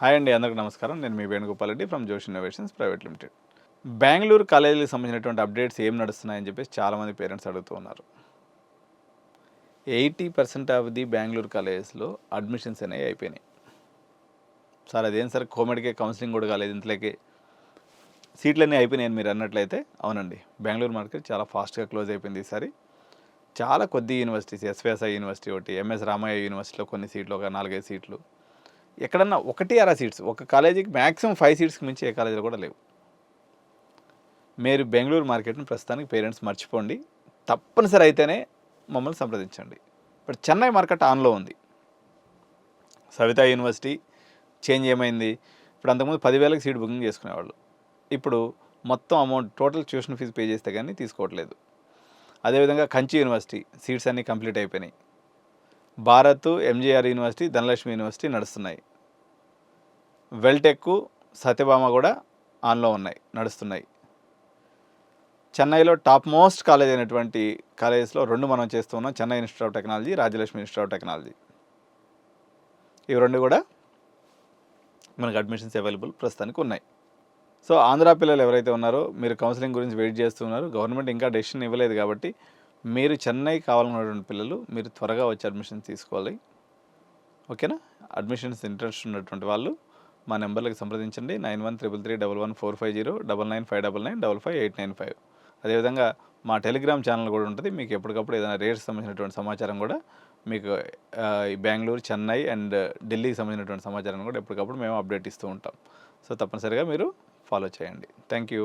Hi అండి, అందరికీ నమస్కారం. నేను మీ వేణుగోపాల్ రెడ్డి ఫ్రమ్ జోష్ ఇన్నోవేషన్స్ ప్రైవేట్ లిమిటెడ్. బెంగళూరు కాలేజీలకు సంబంధించినటువంటి అప్డేట్స్ ఏం నడుస్తున్నాయని చెప్పేసి చాలామంది పేరెంట్స్ అడుగుతూ ఉన్నారు. 80% ఆఫ్ ది బెంగళూరు కాలేజెస్లో అడ్మిషన్స్ అనేవి అయిపోయినాయి. సార్ అదేం సార్, కోమెడికే కౌన్సిలింగ్ కూడా కాలేదు, ఇంతలోకి సీట్లన్నీ అయిపోయినాయని మీరు అన్నట్లయితే అవునండి, బెంగళూరు మార్కెట్ చాలా ఫాస్ట్గా క్లోజ్ అయిపోయింది ఈసారి. చాలా కొద్ది యూనివర్సిటీస్, ఎస్విఎస్ఐ యూనివర్సిటీ ఒకటి, ఎంఎస్ రామయ్య యూనివర్సిటీలో కొన్ని సీట్లు, ఒక 4-5 సీట్లు, ఎక్కడన్నా 1-6 సీట్స్, ఒక కాలేజీకి మ్యాక్సిమం 5 సీట్స్కి మించి ఏ కాలేజీలో కూడా లేవు. మీరు బెంగళూరు మార్కెట్ని ప్రస్తుతానికి పేరెంట్స్ మర్చిపోండి. తప్పనిసరి అయితేనే మమ్మల్ని సంప్రదించండి. ఇప్పుడు చెన్నై మార్కెట్ ఆన్లో ఉంది. సవితా యూనివర్సిటీ చేంజ్ ఏమైంది, ఇప్పుడు అంతకుముందు 10,000కి సీట్ బుకింగ్ చేసుకునేవాళ్ళు, ఇప్పుడు మొత్తం amount total tuition fees pay చేస్తే కానీ తీసుకోవట్లేదు. అదేవిధంగా కంచి యూనివర్సిటీ సీట్స్ అన్నీ కంప్లీట్ అయిపోయినాయి. భారత్, ఎంజీఆర్ యూనివర్సిటీ, ధనలక్ష్మి యూనివర్సిటీ నడుస్తున్నాయి. వెల్టెక్, సత్యభామ కూడా ఆన్లో ఉన్నాయి, నడుస్తున్నాయి. చెన్నైలో టాప్ మోస్ట్ కాలేజ్ అయినటువంటి కాలేజెస్లో 2 మనం చేస్తూ ఉన్నాం. Chennai institute of technology, Rajalakshmi institute of technology. ఇవి 2 కూడా మనకు అడ్మిషన్స్ అవైలబుల్ ప్రస్తుతానికి ఉన్నాయి. సో ఆంధ్ర పిల్లలు ఎవరైతే ఉన్నారో, మీరు కౌన్సిలింగ్ గురించి వెయిట్ చేస్తున్నారు, గవర్నమెంట్ ఇంకా డెసిషన్ ఇవ్వలేదు కాబట్టి మీరు చెన్నై కావాలన్నటువంటి పిల్లలు మీరు త్వరగా వచ్చి అడ్మిషన్స్ తీసుకోవాలి. ఓకేనా? అడ్మిషన్స్ ఇంట్రెస్ట్ ఉన్నటువంటి వాళ్ళు మా నెంబర్లకు సంప్రదించండి. 9133311450, 995999558595. అదేవిధంగా మా టెలిగ్రామ్ ఛానల్ కూడా ఉంటుంది. మీకు ఎప్పటికప్పుడు ఏదైనా రేట్స్ సంబంధించినటువంటి సమాచారం కూడా మీకు ఈ బెంగళూరు, చెన్నై అండ్ ఢిల్లీకి సంబంధించినటువంటి సమాచారం కూడా ఎప్పటికప్పుడు మేము అప్డేట్ ఇస్తూ ఉంటాం. సో తప్పనిసరిగా మీరు ఫాలో చేయండి. Thank you.